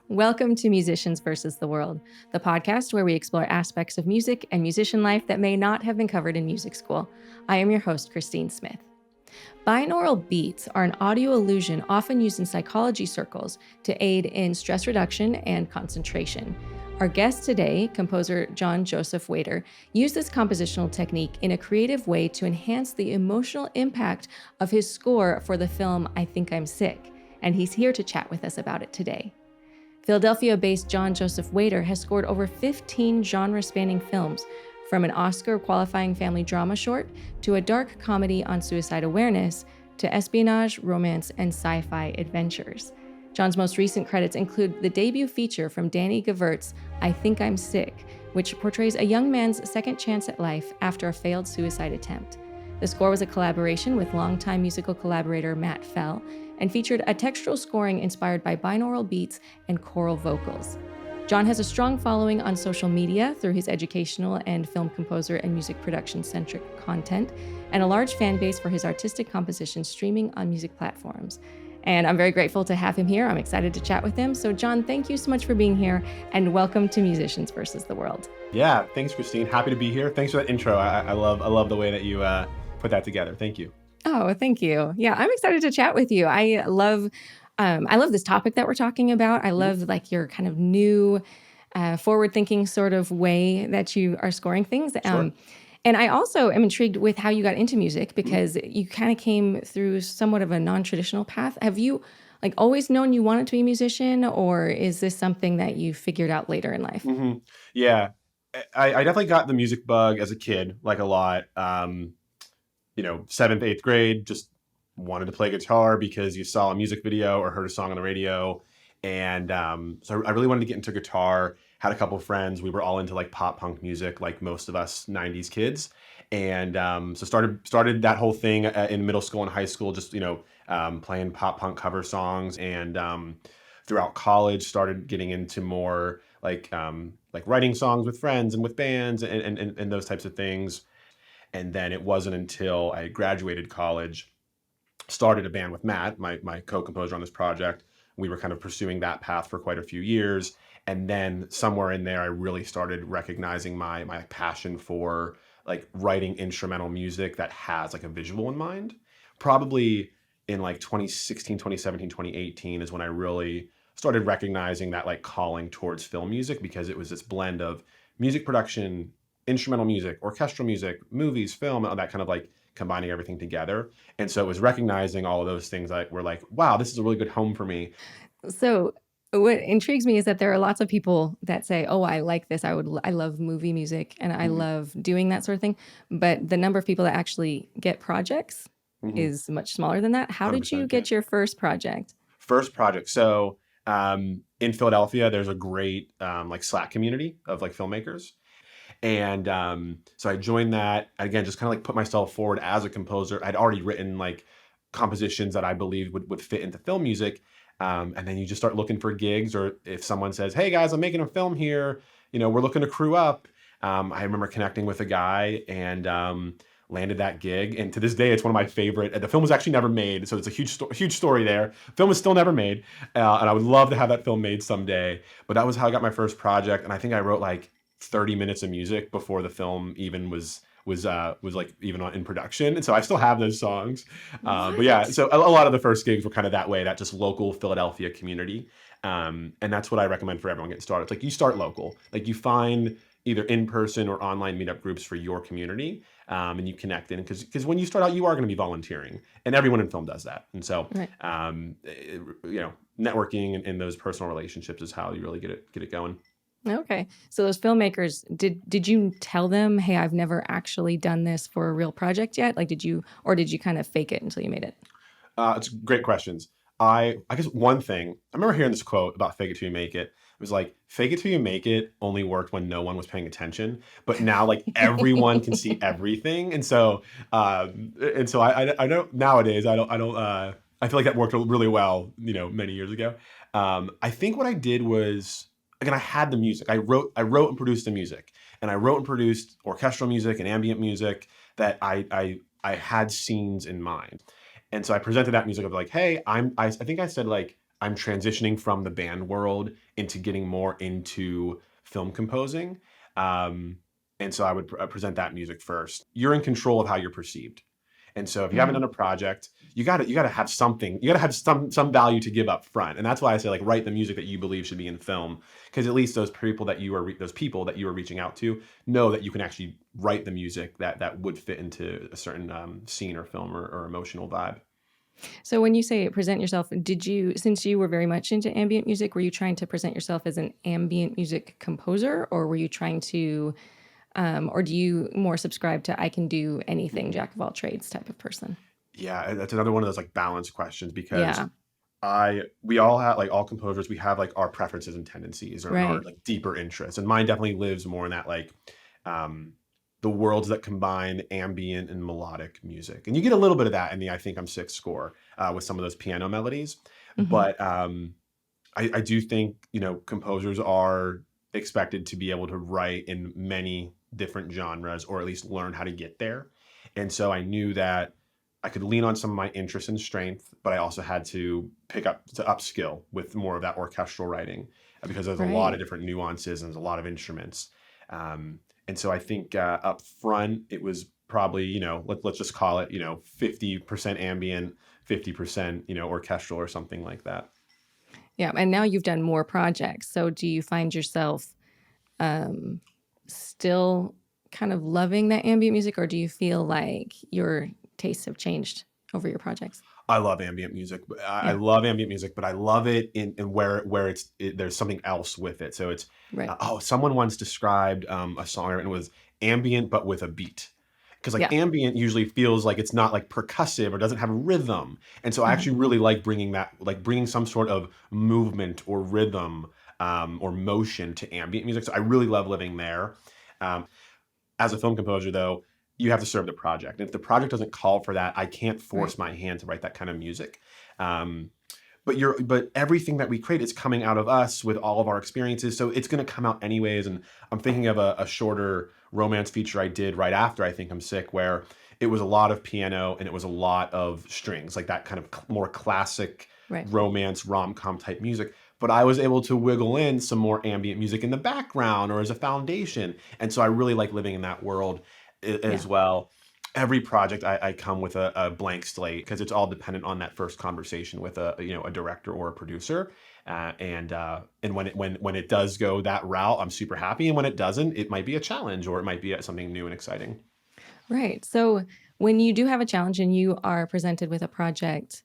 Welcome to Musicians versus the World, the podcast where we explore aspects of music and musician life that may not have been covered in music school. I am your host, Christine Smith. Binaural beats are an audio illusion often used in psychology circles to aid in stress reduction and concentration. Our guest today, composer John Joseph Wiater, used this compositional technique in a creative way to enhance the emotional impact of his score for the film I Think I'm Sick, and he's here to chat with us about it today. Philadelphia-based John Joseph Wiater has scored over 15 genre-spanning films, from an Oscar-qualifying family drama short to a dark comedy on suicide awareness to espionage, romance, and sci-fi adventures. John's most recent credits include the debut feature from Danny Gevirtz, I Think I'm Sick, which portrays a young man's second chance at life after a failed suicide attempt. The score was a collaboration with longtime musical collaborator Matt Fell and featured a textural scoring inspired by binaural beats and choral vocals. John has a strong following on social media through his educational and film composer and music production-centric content, and a large fan base for his artistic compositions streaming on music platforms. And I'm very grateful to have him here. I'm excited to chat with him. So John, thank you so much for being here, and welcome to Musicians versus the World. Yeah, thanks, Christine. Happy to be here. Thanks for that intro. I love the way that you put that together. Thank you. Oh, thank you. Yeah, I'm excited to chat with you. I love this topic that we're talking about. I love like your kind of new, forward-thinking sort of way that you are scoring things. Sure. And I also am intrigued with how you got into music because you kind of came through somewhat of a non-traditional path. Have you like always known you wanted to be a musician, or is this something that you figured out later in life? Yeah, I definitely got the music bug as a kid, like a lot. 7th, 8th grade, just wanted to play guitar because you saw a music video or heard a song on the radio. And so I really wanted to get into guitar. Had a couple of friends. We were all into like pop punk music, like most of us 90s kids. And so started that whole thing in middle school and high school, just, playing pop punk cover songs. And throughout college, started getting into more like writing songs with friends and with bands and those types of things. And then it wasn't until I graduated college, started a band with Matt, my co-composer on this project. We were kind of pursuing that path for quite a few years. And then somewhere in there, I really started recognizing my passion for like writing instrumental music that has like a visual in mind. Probably in like 2016, 2017, 2018 is when I really started recognizing that like calling towards film music, because it was this blend of music production, instrumental music, orchestral music, movies, film, that kind of like combining everything together. And so it was recognizing all of those things that were like, wow, this is a really good home for me. So what intrigues me is that there are lots of people that say, oh, I like this. I love movie music and I love doing that sort of thing. But the number of people that actually get projects is much smaller than that. How did you 100%, get your first project? First project. So in Philadelphia, there's a great like Slack community of like filmmakers. And so I joined that, again, just kind of like put myself forward as a composer. I'd already written like compositions that I believed would fit into film music. And then you just start looking for gigs, or if someone says, hey guys, I'm making a film here, we're looking to crew up. I remember connecting with a guy and landed that gig. And to this day, it's one of my favorite. The film was actually never made, so it's a huge story there. Film is still never made. And I would love to have that film made someday. But that was how I got my first project. And I think I wrote like 30 minutes of music before the film even was like even in production. And so I still have those songs. But yeah, so a lot of the first gigs were kind of that way, that just local Philadelphia community. And that's what I recommend for everyone getting started. It's like you start local, like you find either in-person or online meetup groups for your community, and you connect in, because when you start out, you are going to be volunteering, and everyone in film does that. And so, Right. Networking and those personal relationships is how you really get it going. Okay. So those filmmakers, did you tell them, hey, I've never actually done this for a real project yet? Like, did you kind of fake it until you made it? It's great questions. I guess one thing, I remember hearing this quote about fake it till you make it. It was like, fake it till you make it only worked when no one was paying attention. But now like everyone can see everything. And so I know nowadays I feel like that worked really well, many years ago. I think what I did was, again, I had the music. I wrote and produced the music, and I wrote and produced orchestral music and ambient music that I had scenes in mind. And so I presented that music of like, hey, I think I said like, I'm transitioning from the band world into getting more into film composing. Um, and so I would present that music first. You're in control of how you're perceived. And so if you haven't Mm. done a project, you gotta have something. You gotta have some value to give up front. And that's why I say like write the music that you believe should be in film, because at least those people that you are reaching out to know that you can actually write the music that would fit into a certain scene or film or emotional vibe. So when you say present yourself, since you were very much into ambient music, were you trying to present yourself as an ambient music composer, or were you trying to, or do you more subscribe to I can do anything, jack of all trades type of person? Yeah, that's another one of those like balance questions because Yeah, we all have like all composers, we have like our preferences and tendencies or and our right. like deeper interests. And mine definitely lives more in that like um the worlds that combine ambient and melodic music. And you get a little bit of that in the I Think I'm Sick score with some of those piano melodies. Hmm. But I do think, composers are expected to be able to write in many different genres or at least learn how to get there. And so I knew that I could lean on some of my interests and strength, but I also had to upskill with more of that orchestral writing because there's a lot of Right. different nuances and there's a lot of instruments. And so I think up front, it was probably, let's just call it, 50% ambient, 50%, orchestral or something like that. Yeah. And now you've done more projects. So do you find yourself um, still kind of loving that ambient music, or do you feel like your tastes have changed over your projects? I love ambient music. I Yeah. love ambient music, but I love it in where there's something else with it. So it's Right. someone once described a song and it was ambient but with a beat. Because like Yeah. ambient usually feels like it's not like percussive or doesn't have rhythm, and so I Mhm. actually really like bringing some sort of movement or rhythm or motion to ambient music. So I really love living there. Um, as a film composer, though, you have to serve the project. And if the project doesn't call for that, I can't Right. force my hand to write that kind of music. Um, but everything that we create is coming out of us with all of our experiences, so it's going to come out anyways. And I'm thinking of a shorter romance feature I did right after I Think I'm Sick, where it was a lot of piano and it was a lot of strings, like that kind of more classic Right. romance rom-com type music, but I was able to wiggle in some more ambient music in the background or as a foundation. And so I really like living in that world Yeah. as well. Every project I come with a blank slate because it's all dependent on that first conversation with a director or a producer. And when it does go that route, I'm super happy. And when it doesn't, it might be a challenge or it might be something new and exciting. Right. So when you do have a challenge and you are presented with a project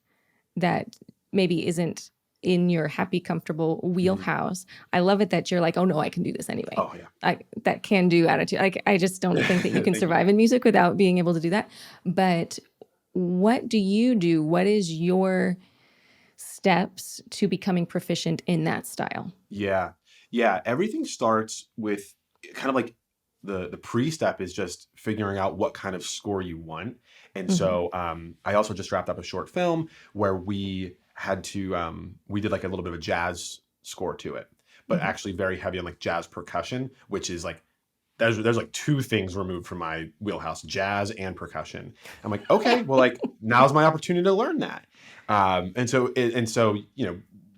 that maybe isn't in your happy, comfortable Mhm. wheelhouse, I love it that you're like, oh no, I can do this anyway. Oh yeah. That can do attitude. Like, I just don't think that you can Thank you. survive in music without being able to do that. But what do you do? What is your steps to becoming proficient in that style? Yeah. Yeah. Everything starts with kind of like the pre-step is just figuring out what kind of score you want. And Hmm. so I also just wrapped up a short film where we did like a little bit of a jazz score to it, but Hmm. actually very heavy on like jazz percussion, which is like there's like two things removed from my wheelhouse, jazz and percussion. I'm like, okay, well, like now's my opportunity to learn that. And so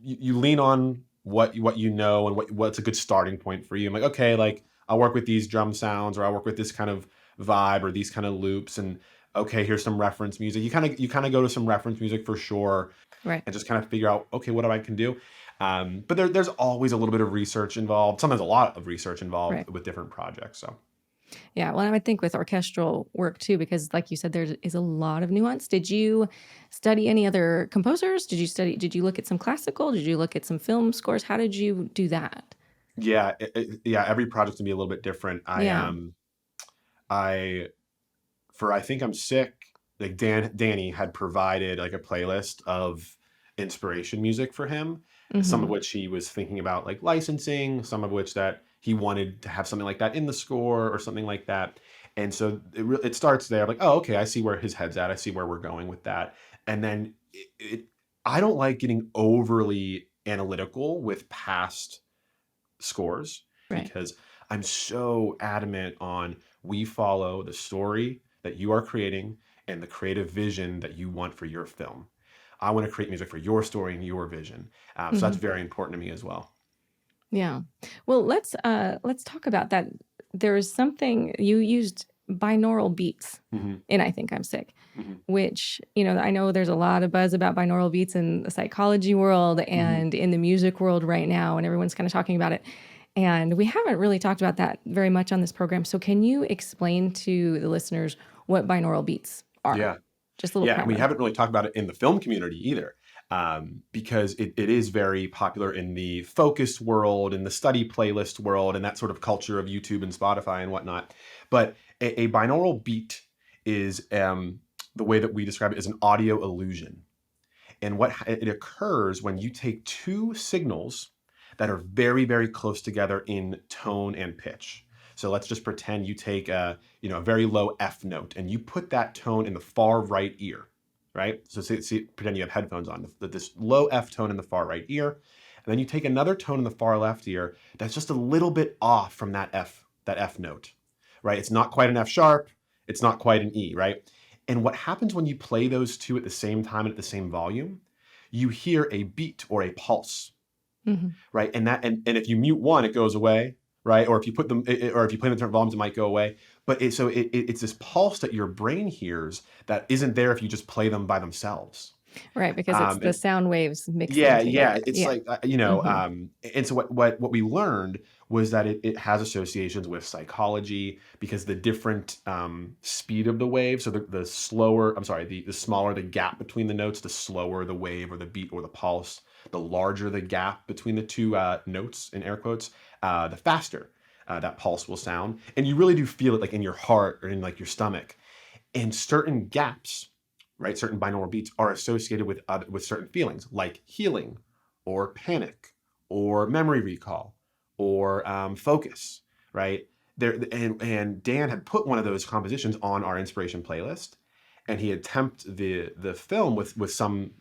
you lean on what you know and what's a good starting point for you. I'm like, okay, like I'll work with these drum sounds or I'll work with this kind of vibe or these kind of loops. And okay, here's some reference music. You kind of go to some reference music for sure Right. and just kind of figure out, okay, what I can do. But there's always a little bit of research involved, sometimes a lot of research involved Right. with different projects. So Yeah, well, I would think with orchestral work too, because like you said, there is a lot of nuance. Did you study any other composers? Did you look at some classical? Did you look at some film scores? How did you do that? yeah, yeah, every project can be a little bit different. Yeah. I for I Think I'm Sick, like Danny had provided like a playlist of inspiration music for him, some of Hmm. which he was thinking about like licensing, some of which that he wanted to have something like that in the score or something like that. And so it starts there, like, oh, okay, I see where his head's at. I see where we're going with that. And then I don't like getting overly analytical with past scores Right. because I'm so adamant on we follow the story that you are creating and the creative vision that you want for your film. I want to create music for your story and your vision. So that's very important to me as well. Yeah. Well, let's talk about that. There's something you used binaural beats in I Think I'm Sick, which, I know there's a lot of buzz about binaural beats in the psychology world and in the music world right now, and everyone's kind of talking about it. And we haven't really talked about that very much on this program. So can you explain to the listeners what binaural beats are? Yeah. Just a little Yeah, and we primer. haven't really talked about it in the film community either, because it is very popular in the focus world, in the study playlist world, and that sort of culture of YouTube and Spotify and whatnot. But a binaural beat is, the way that we describe it, is an audio illusion. And it occurs when you take two signals that are very, very close together in tone and pitch. So let's just pretend you take a very low F note and you put that tone in the far right ear, right? So pretend you have headphones on, this low F tone in the far right ear, and then you take another tone in the far left ear that's just a little bit off from that F note, right? It's not quite an F sharp, it's not quite an E, right? And what happens when you play those two at the same time and at the same volume, you hear a beat or a pulse, right? And if you mute one, it goes away, right? Or if you play them at different volumes, it might go away. But it's this pulse that your brain hears that isn't there if you just play them by themselves. Right, because it's the sound waves mixing Yeah, together. it's like and so what we learned was that it has associations with psychology, because the different speed of the wave, so the smaller the gap between the notes, the slower the wave or the beat or the pulse, the larger the gap between the two notes, in air quotes, the faster that pulse will sound. And you really do feel it, like in your heart or in like your stomach. And certain gaps, right, certain binaural beats are associated with certain feelings, like healing or panic or memory recall or focus, right? And Dan had put one of those compositions on our inspiration playlist, and he had temped the film with some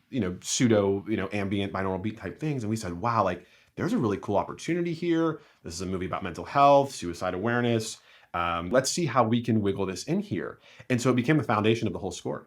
pseudo ambient binaural beat type things, and we said, wow, like there's a really cool opportunity here. This is a movie about mental health, suicide awareness. Let's see how we can wiggle this in here. And so it became the foundation of the whole score.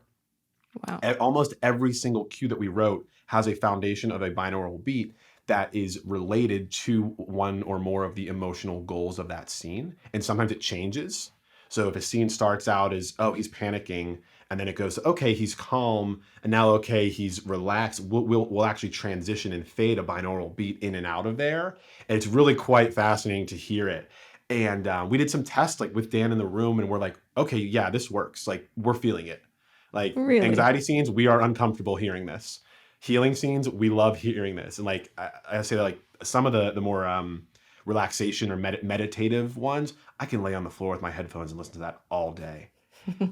Wow. Almost every single cue that we wrote has a foundation of a binaural beat that is related to one or more of the emotional goals of that scene. And sometimes it changes. So if a scene starts out as, oh, he's panicking, and then it goes, okay, he's calm, and now, okay, he's relaxed, we'll actually transition and fade a binaural beat in and out of there. And it's really quite fascinating to hear it. And we did some tests like with Dan in the room, and we're like, okay, yeah, this works. Like, we're feeling it. Like, Really? Anxiety scenes, we are uncomfortable hearing this. Healing scenes, we love hearing this. And like I say that, like some of the more relaxation or meditative ones, I can lay on the floor with my headphones and listen to that all day.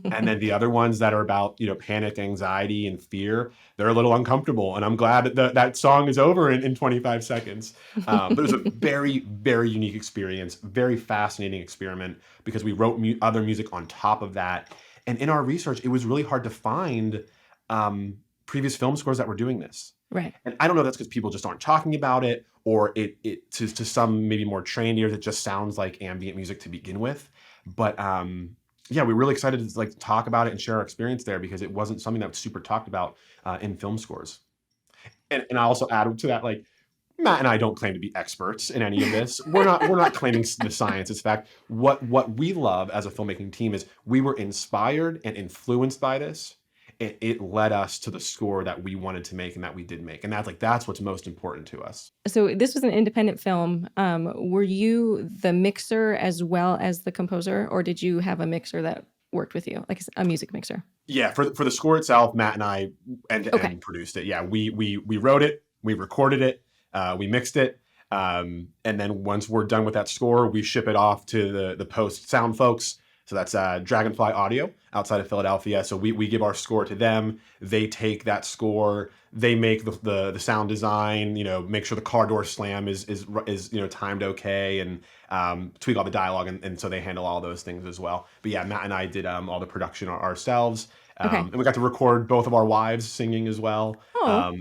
And then the other ones that are about panic, anxiety, and fear, they're a little uncomfortable. And I'm glad that song is over in 25 seconds. But it was a very, very unique experience, very fascinating experiment, because we wrote other music on top of that. And in our research, it was really hard to find previous film scores that were doing this. Right. And I don't know if that's because people just aren't talking about it, or it to some maybe more trained ears, it just sounds like ambient music to begin with. But yeah, we're really excited to like talk about it and share our experience there, because it wasn't something that was super talked about in film scores. And I also added to that, like, Matt and I don't claim to be experts in any of this. We're not claiming the science. It's fact. What we love as a filmmaking team is we were inspired and influenced by this. It led us to the score that we wanted to make and that we did make. And that's what's most important to us. So this was an independent film. Were you the mixer as well as the composer, or did you have a mixer that worked with you, like a music mixer? Yeah, for the score itself, Matt and I end produced it. Yeah, we wrote it, we recorded it, we mixed it, and then once we're done with that score, we ship it off to the post sound folks. So that's Dragonfly Audio outside of Philadelphia. So we give our score to them. They take that score, they make the sound design, make sure the car door slam is timed okay, and tweak all the dialogue, and so they handle all those things as well. But yeah, Matt and I did all the production ourselves. And we got to record both of our wives singing as well,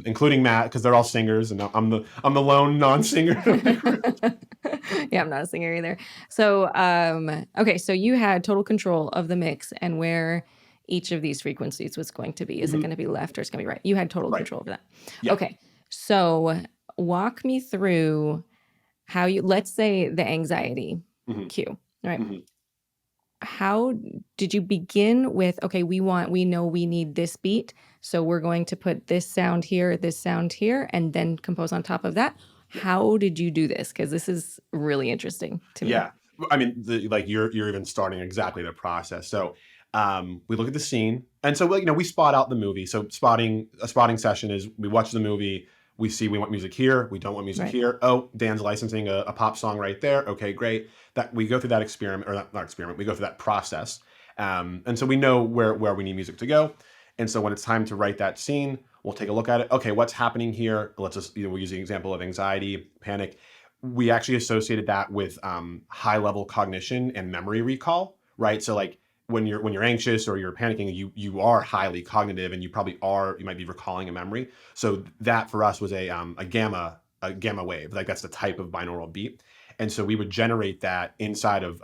including Matt, because they're all singers, and I'm the lone non-singer. Yeah, I'm not a singer either. So, okay, so you had total control of the mix and where each of these frequencies was going to be. Is it Mhm. going to be left or it's going to be right? You had total Right. control over that. Yeah. Okay. So walk me through how you, let's say the anxiety Mhm. cue, right? Mhm. How did you begin with, okay, we know we need this beat, so we're going to put this sound here, and then compose on top of that? Yeah. How did you do this? Because this is really interesting to me. Yeah. I mean, like you're even starting exactly the process. So we look at the scene, and so we spot out the movie. So a spotting session is we watch the movie, we see we want music here, we don't want music Right. here. Oh, Dan's licensing a pop song right there. Okay, great. That we go through that experiment, or not experiment. We go through that process, and so we know where we need music to go. And so when it's time to write that scene, we'll take a look at it. Okay, what's happening here? Let's just we'll use the example of anxiety, panic. We actually associated that with high level cognition and memory recall, right? So like when you're anxious or you're panicking, you are highly cognitive, and you might be recalling a memory. So that for us was a gamma wave, like that's the type of binaural beat. And so we would generate that inside of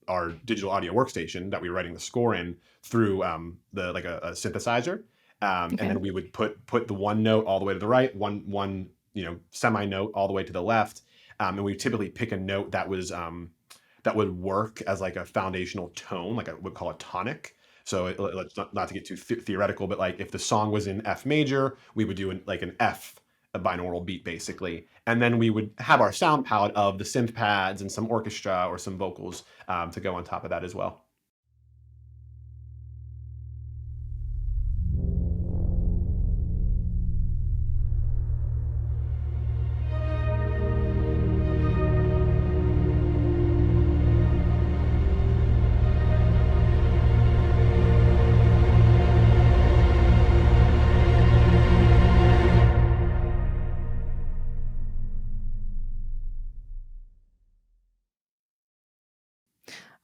our digital audio workstation that we were writing the score in through the like a synthesizer. And then we would put the one note all the way to the right, one semi note all the way to the left. And we typically pick a note that would work as like a foundational tone, like I would call it tonic. So let's not to get too theoretical, but like if the song was in F major, we would do like an F, a binaural beat basically. And then we would have our sound palette of the synth pads and some orchestra or some vocals to go on top of that as well.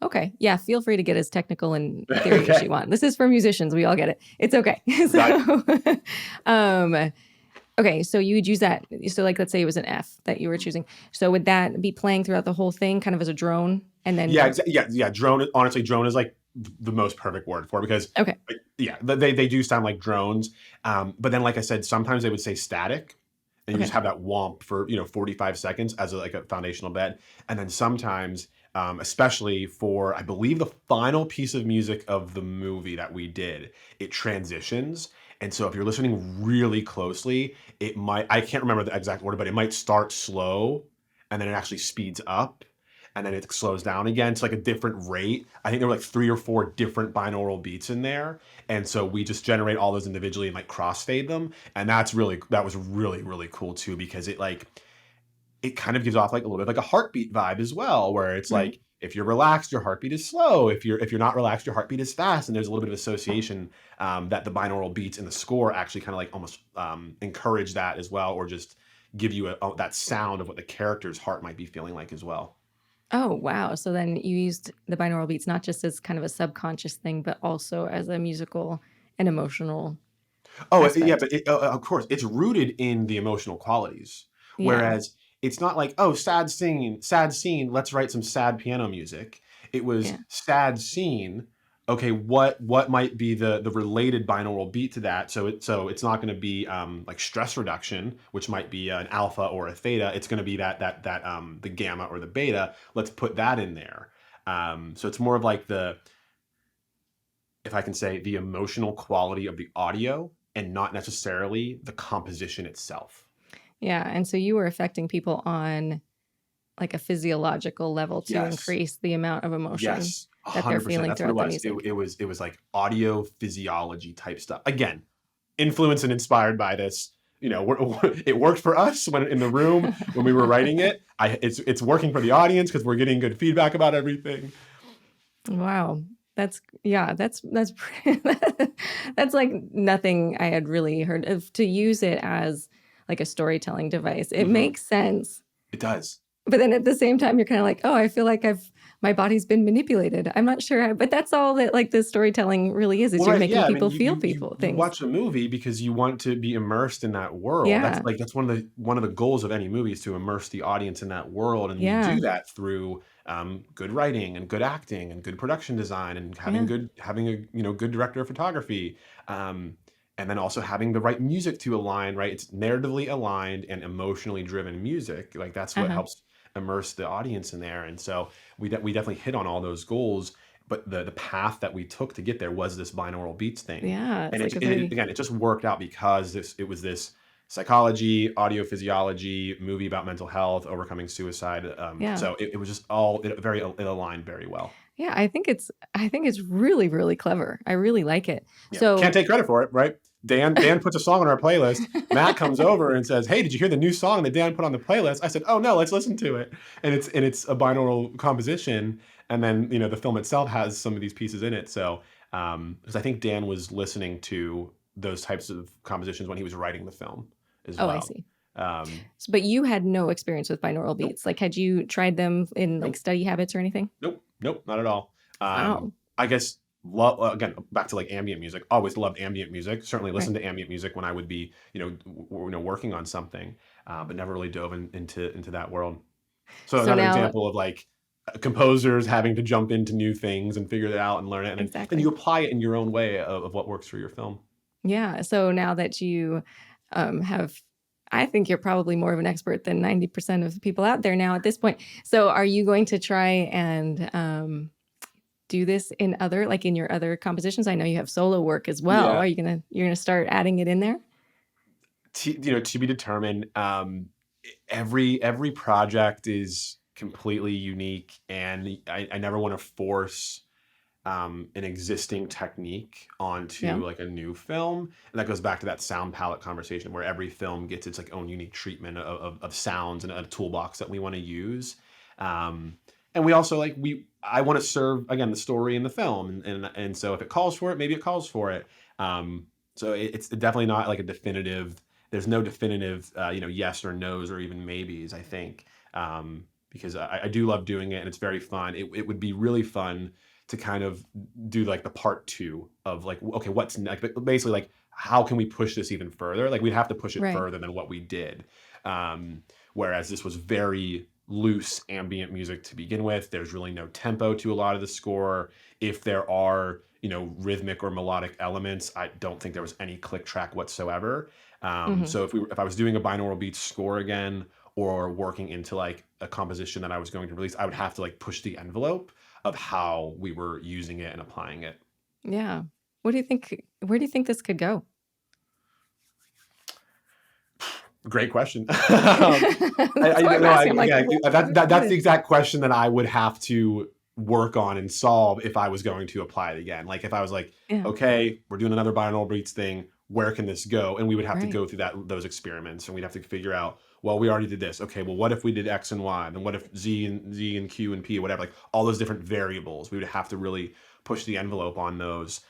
Okay. Yeah. Feel free to get as technical in theory as you want. This is for musicians. We all get it. It's okay. Okay. So you would use that. So like, let's say it was an F that you were choosing. So would that be playing throughout the whole thing kind of as a drone? And then yeah. Drone. Honestly, drone is like the most perfect word for it because okay. They do sound like drones. But then, like I said, sometimes they would say static, and you just have that womp for 45 seconds as like a foundational bed. And then sometimes, especially for I believe the final piece of music of the movie that we did, it transitions. And so if you're listening really closely, I can't remember the exact order, but it might start slow and then it actually speeds up and then it slows down again to like a different rate. I think there were like 3 or 4 different binaural beats in there. And so we just generate all those individually and like crossfade them. And that was really, really cool too, because it kind of gives off like a little bit like a heartbeat vibe as well, where it's like, if you're relaxed, your heartbeat is slow. If you're not relaxed, your heartbeat is fast. And there's a little bit of association that the binaural beats in the score actually kind of like almost encourage that as well, or just give you that sound of what the character's heart might be feeling like as well. Oh, wow. So then you used the binaural beats not just as kind of a subconscious thing, but also as a musical and emotional Yeah, aspect. but of course, it's rooted in the emotional qualities. Yeah. Whereas it's not like, oh, sad scene, let's write some sad piano music. It was sad scene. Okay, what might be the related binaural beat to that? So it's not going to be like stress reduction, which might be an alpha or a theta. It's going to be that the gamma or the beta. Let's put that in there. So it's more of like if I can say, the emotional quality of the audio and not necessarily the composition itself. Yeah. And so you were affecting people on like a physiological level to increase the amount of emotion that they're feeling That's throughout what the music. It was like audio physiology type stuff. Again, influenced and inspired by this. It worked for us when in the room when we were writing it. It's working for the audience because we're getting good feedback about everything. Wow. That's that's like nothing I had really heard of, to use it as like a storytelling device. It makes sense. It does. But then at the same time, you're kind of like, oh, I feel like my body's been manipulated. I'm not sure, but that's all that like the storytelling really is Well, you're right, yeah. making I mean, people you feel you you people you things. watch a movie because you want to be immersed in that world. Yeah. That's one of the goals of any movie is to immerse the audience in that world, and you Yeah. do that through good writing and good acting and good production design and Yeah. having a good director of photography, um, and then also having the right music to align. Right, it's narratively aligned and emotionally driven music. Like that's what Uh-huh. helps immerse the audience in there. And so we definitely hit on all those goals, but the path that we took to get there was this binaural beats thing. Yeah. And It's like a it very, again, it just worked out because it was this psychology, audio physiology movie about mental health, overcoming suicide. yeah. So it was just all it aligned very well. Yeah. I think it's really, really clever. I really like it. Yeah, can't So, take credit for it, right? Dan puts a song on our playlist. Matt comes over and says, "Hey, did you hear the new song that Dan put on the playlist?" I said, "Oh no, let's listen to it." And it's a binaural composition, and then the film itself has some of these pieces in it. So because I think Dan was listening to those types of compositions when he was writing the film as oh, I well. see. Um, But you had no experience with binaural nope, beats. Like, had you tried them in like nope. study habits or anything? Nope, not at all. Wow. I guess again back to like ambient music. Always loved ambient music. Certainly Right. listened to ambient music when I would be working on something, but never really dove into that world. So So another now, example of like composers having to jump into new things and figure it out and learn it, and then exactly. you apply it in your own way of what works for your film. Yeah. So now that you have, I think you're probably more of an expert than 90% of the people out there now at this point. So are you going to try and do this in other, like in your other compositions? I know you have solo work as well. Yeah, Are you're gonna start adding it in there? to be determined. Every project is completely unique, and I never want to force an existing technique Yeah. onto like a new film. And that goes back to that sound palette conversation where every film gets its like own unique treatment of sounds and a toolbox that we want to use. Um, and we also I want to serve again the story in the film, and so if it calls for it, maybe it calls for it. So it's definitely not like a definitive. There's no definitive, yes or no's or even maybes. I think because I do love doing it and it's very fun. It would be really fun to kind of do like the part two of like, okay, what's next? But basically, like, how can we push this even further? Like, we'd have to push it Right. further than what we did. Whereas this was very loose ambient music to begin with. There's really no tempo to a lot of the score. If there are, rhythmic or melodic elements, I don't think there was any click track whatsoever. Hmm. So if I was doing a binaural beats score again, or working into like a composition that I was going to release, I would have to like push the envelope of how we were using it and applying it. Yeah. What do you think? Where do you think this could go? Great question. That's why I'm asking. I'm like, Yeah, where would it put that's the it? exact question that I would have to work on and solve if I was going to apply it again. Like if I was like, Yeah. okay, we're doing another binaural beats thing, where can this go? And we would have to Right. go through those experiments, and we'd have to figure out, well, we already did this. Okay, well, what if we did X and Y? Then what if Z and Q and P, whatever, like all those different variables. We would have to really push the envelope on those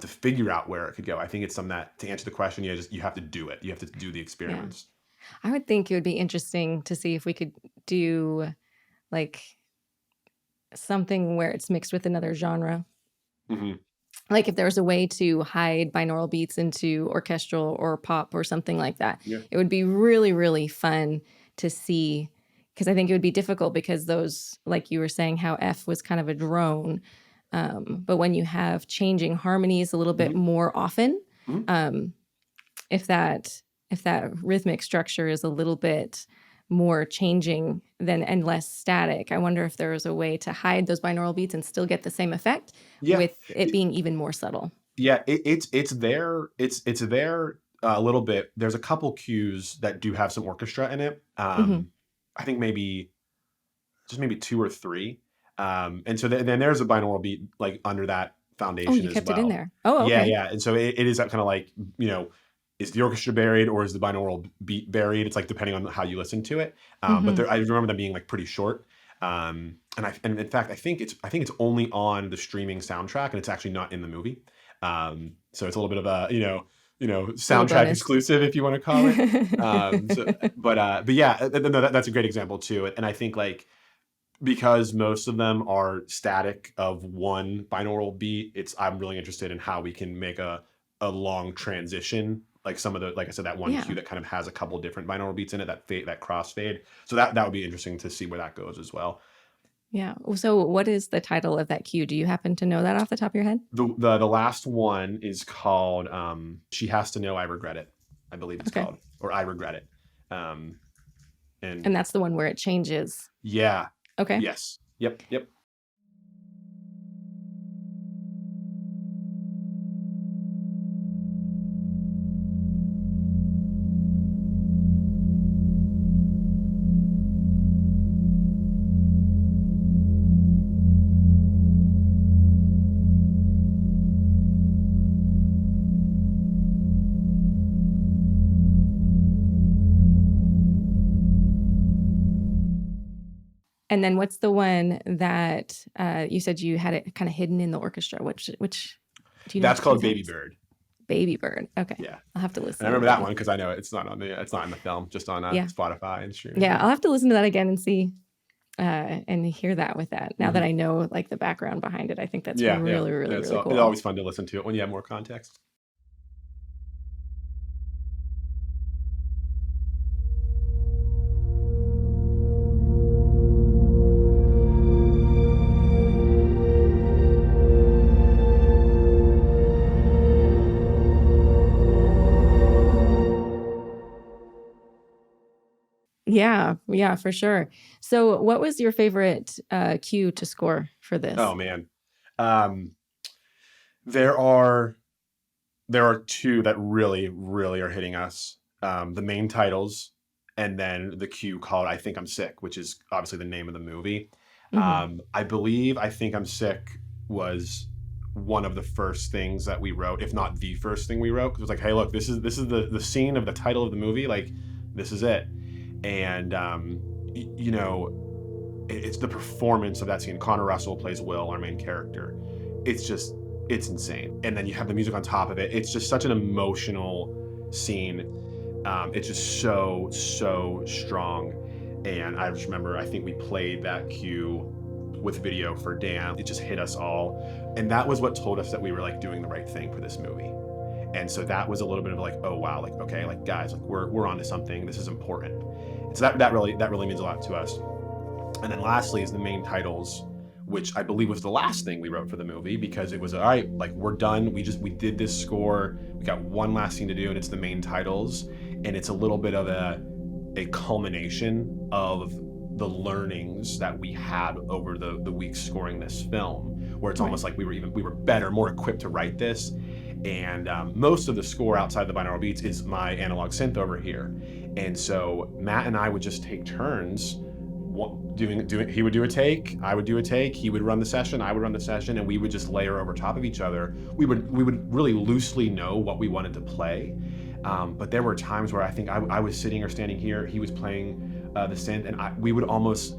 to figure out where it could go. I think it's something that, to answer the question, you have to do it. You have to do the Yeah. experiments. I would think it would be interesting to see if we could do like something where it's mixed with another genre. Hmm. Like if there was a way to hide binaural beats into orchestral or pop or something like that, Yeah. it would be really, really fun to see. Because I think it would be difficult because those, like you were saying, how F was kind of a drone. But when you have changing harmonies a little bit Hmm. more often, Hmm. um, if that rhythmic structure is a little bit more changing than and less static, I wonder if there was a way to hide those binaural beats and still get the same effect Yeah. with it being even more subtle. Yeah, it's there. It's there a little bit. There's a couple cues that do have some orchestra in it. Hmm. I think maybe two or three. And so then there's a binaural beat like under that Oh, foundation you as kept it in well. there. Oh, Yeah, okay. yeah. And so it is that kind of like, is the orchestra buried or is the binaural beat buried? It's like depending on how you listen to it. But Hmm. I remember them being like pretty short. And in fact, I think it's only on the streaming soundtrack and it's actually not in the movie. So it's a little bit of a, soundtrack bonus. exclusive, if you want to call it. But yeah, no, that's a great example too. And I think like, because most of them are static of one binaural beat, I'm really interested in how we can make a long transition. Like some of the, like I said, that one Yeah. cue that kind of has a couple different binaural beats in it, that crossfade. So that would be interesting to see where that goes as well. Yeah. So what is the title of that cue? Do you happen to know that off the top of your head? The last one is called She Has to Know I Regret It, I believe it's Okay. called, or I Regret It. And that's the one where it changes. Yeah. Okay. Yes. Yep. And then what's the one that you said you had it kind of hidden in the orchestra? Which do you know? That's called Baby Bird. Baby Bird. Okay. Yeah. I'll have to listen. And I remember that one because I know it's not in the film, just on Spotify and streaming. Yeah, I'll have to listen to that again and see and hear that with that. Now that I know like the background behind it, I think that's really cool. It's always fun to listen to it when you have more context. Yeah, for sure. So what was your favorite cue to score for this? Oh man. There are two that really are hitting us. The main titles, and then the cue called I Think I'm Sick, which is obviously the name of the movie. I believe I Think I'm Sick was one of the first things that we wrote, if not the first thing we wrote, because it was like, hey, look, this is the scene of the title of the movie, like this is it. And it's the performance of that scene. Connor Russell plays Will, our main character. It's insane. And then you have the music on top of it. It's just such an emotional scene. It's just so strong. And I just remember, I think we played that cue with video for Dan. It just hit us all. And that was what told us that we were like doing the right thing for this movie. And so that was a little bit of like, oh wow, like, okay, like guys, like we're onto something. This is important. And so that really means a lot to us. And then lastly is the main titles, which I believe was the last thing we wrote for the movie, because it was all right, like we're done. We did this score. We got one last thing to do, and it's the main titles. And it's a little bit of a culmination of the learnings that we had over the weeks scoring this film, where it's almost like we were better, more equipped to write this. And most of the score outside the binaural beats is my analog synth over here. And so Matt and I would just take turns doing. He would do a take, I would do a take, he would run the session, I would run the session, and we would just layer over top of each other. We would really loosely know what we wanted to play. But there were times where I think I was sitting or standing here, he was playing the synth, and we would almost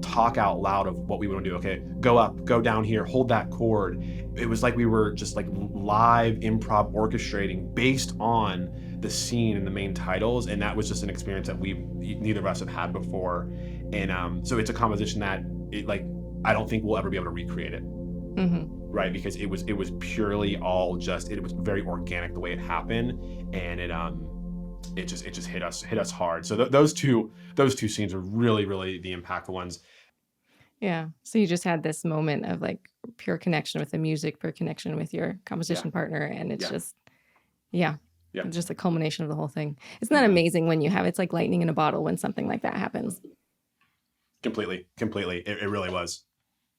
talk out loud of what we want to do. Okay, go up, go down here, hold that chord. It was like we were just like live improv orchestrating based on the scene and the main titles, and that was just an experience that neither of us have had before. And so it's a composition that I don't think we'll ever be able to recreate it. Right, because it was purely all just, it was very organic the way it happened, and it just hit us hard. So those two scenes are really the impactful ones. Yeah. So you just had this moment of like pure connection with the music, pure connection with your composition partner, and it's just just the culmination of the whole thing. Isn't that amazing when you have, it's like lightning in a bottle when something like that happens? Completely. It really was.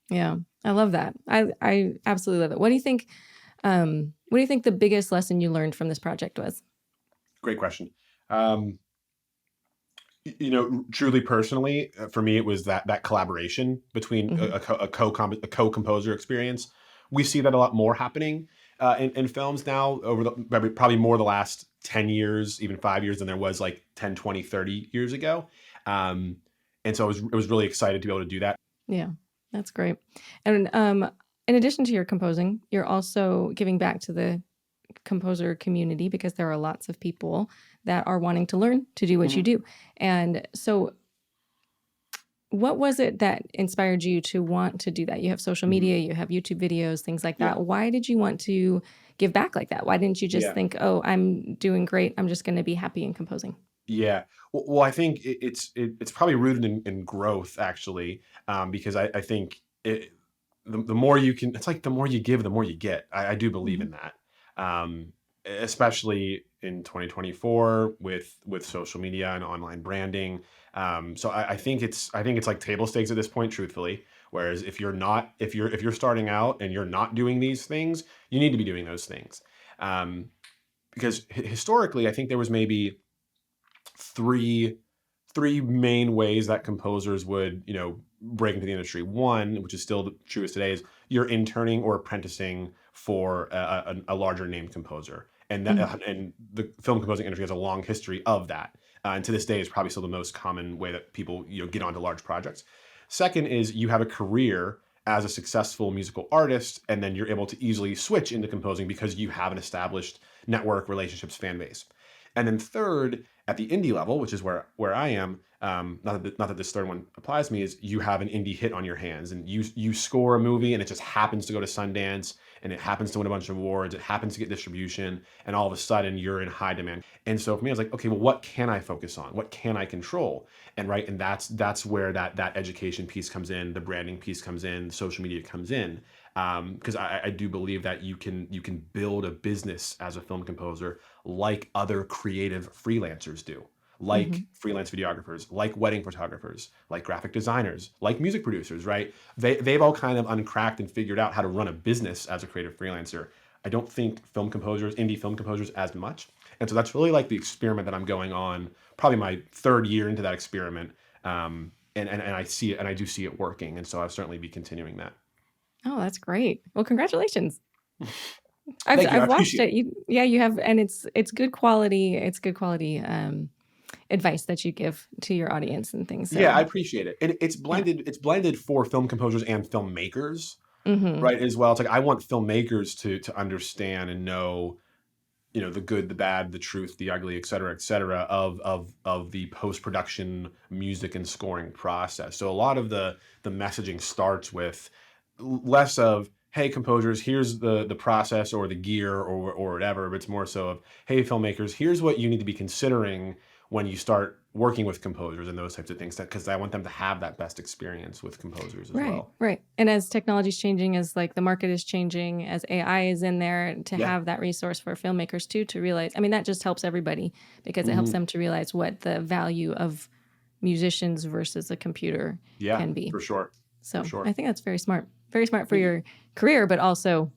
Yeah, I love that. I absolutely love it. What do you think? What do you think the biggest lesson you learned from this project was? Great question. Truly personally, for me, it was that collaboration between a co-composer experience. We see that a lot more happening in films now, probably more the last 10 years, even 5 years, than there was like 10, 20, 30 years ago. And so I was really excited to be able to do that. Yeah, that's great. And in addition to your composing, you're also giving back to the composer community because there are lots of people that are wanting to learn to do what you do. And so what was it that inspired you to want to do that? You have social media, you have YouTube videos, things like that. Why did you want to give back like that? Why didn't you just think, oh, I'm doing great, I'm just going to be happy in composing? Yeah. Well, I think it's probably rooted in growth, actually, because I think the more you can, it's like the more you give, the more you get. I do believe in that, especially in 2024 with social media and online branding. So I think it's like table stakes at this point, truthfully. Whereas if you're starting out and you're not doing these things, you need to be doing those things, because historically, I think there was maybe three main ways that composers would, break into the industry. One, which is still true as today, is you're interning or apprenticing for a larger named composer, and that and the film composing industry has a long history of that. And to this day, is probably still the most common way that people get onto large projects. Second is you have a career as a successful musical artist, and then you're able to easily switch into composing because you have an established network, relationships, fan base. And then third, at the indie level, which is where I am, not that this third one applies to me, is you have an indie hit on your hands, and you score a movie, and it just happens to go to Sundance, and it happens to win a bunch of awards, it happens to get distribution, and all of a sudden you're in high demand. And so for me, I was like, okay, well, what can I focus on? What can I control? And that's where that education piece comes in, the branding piece comes in, social media comes in. Because I do believe that you can build a business as a film composer like other creative freelancers do, like freelance videographers, like wedding photographers, like graphic designers, like music producers, right? They've all kind of uncracked and figured out how to run a business as a creative freelancer. I don't think indie film composers as much. And so that's really like the experiment that I'm going on, probably my third year into that experiment. And I see it, and I do see it working. And so I'll certainly be continuing that. Oh, that's great. Well, congratulations. I've watched it. You have, and it's good quality. It's good quality advice that you give to your audience and things. So. Yeah, I appreciate it. And it's blended. It's blended for film composers and filmmakers, right? As well. It's like I want filmmakers to understand and know, the good, the bad, the truth, the ugly, et cetera, of the post-production music and scoring process. So a lot of the messaging starts with less of, hey, composers, here's the process or the gear or whatever, but it's more so of, hey, filmmakers, here's what you need to be considering when you start working with composers and those types of things, because I want them to have that best experience with composers as well. Right. And as technology is changing, as like the market is changing, as AI is in there, to have that resource for filmmakers too, to realize, I mean, that just helps everybody because it helps them to realize what the value of musicians versus a computer can be. For sure. So I think that's very smart for your career, but also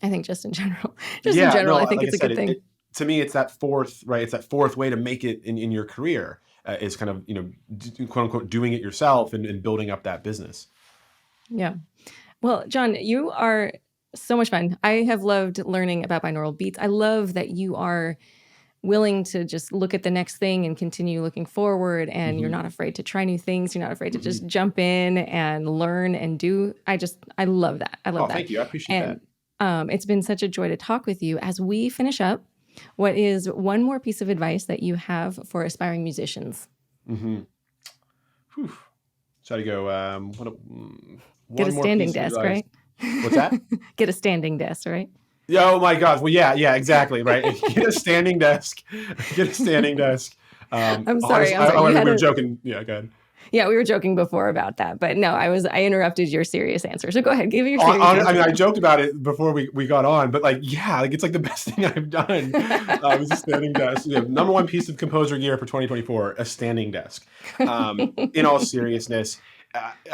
I think just in general, I think it's a good thing. To me, it's that fourth way to make it in your career, is kind of, quote unquote, doing it yourself and building up that business. Yeah. Well, John, you are so much fun. I have loved learning about binaural beats. I love that you are willing to just look at the next thing and continue looking forward, and you're not afraid to try new things. You're not afraid to just jump in and learn and do. I love that. I love that. Thank you. I appreciate that. It's been such a joy to talk with you. As we finish up, what is one more piece of advice that you have for aspiring musicians? So I go, get a standing desk, right? What's that? Get a standing desk, right? Yeah, oh my gosh. Well, yeah, exactly. Right. Get a standing desk. I'm sorry. We were joking. Yeah, go ahead. Yeah, we were joking before about that, but no, I interrupted your serious answer. So go ahead, give your serious answer. I mean, I joked about it before we got on, but it's like the best thing I've done. Was a standing desk. Number one piece of composer gear for 2024, a standing desk. In all seriousness,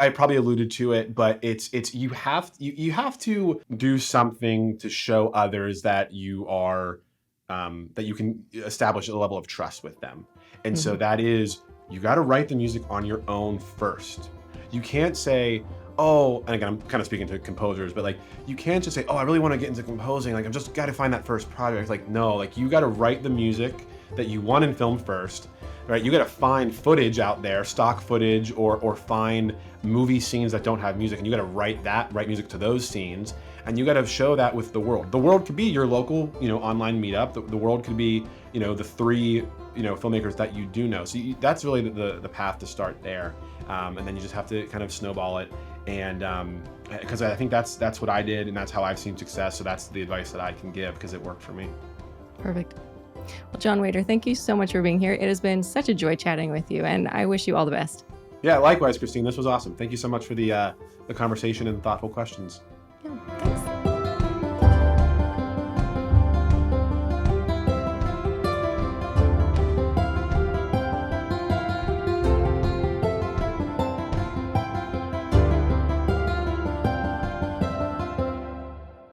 I probably alluded to it, but it's you have to do something to show others that you are that you can establish a level of trust with them, and so that is, you got to write the music on your own first. You can't say, oh, and again, I'm kind of speaking to composers, but you can't just say, oh, I really want to get into composing. I've just got to find that first project. No, you got to write the music that you want in film first, right? You got to find footage out there, stock footage, or find movie scenes that don't have music, and you got to write music to those scenes, and you got to show that with the world. The world could be your local, online meetup. The world could be, the three, filmmakers that you do know. So that's really the path to start there, and then you just have to kind of snowball it. And because I think that's what I did, and that's how I've seen success. So that's the advice that I can give because it worked for me. Perfect. Well, John Wiater, thank you so much for being here. It has been such a joy chatting with you, and I wish you all the best. Yeah, likewise, Christine. This was awesome. Thank you so much for the conversation and thoughtful questions.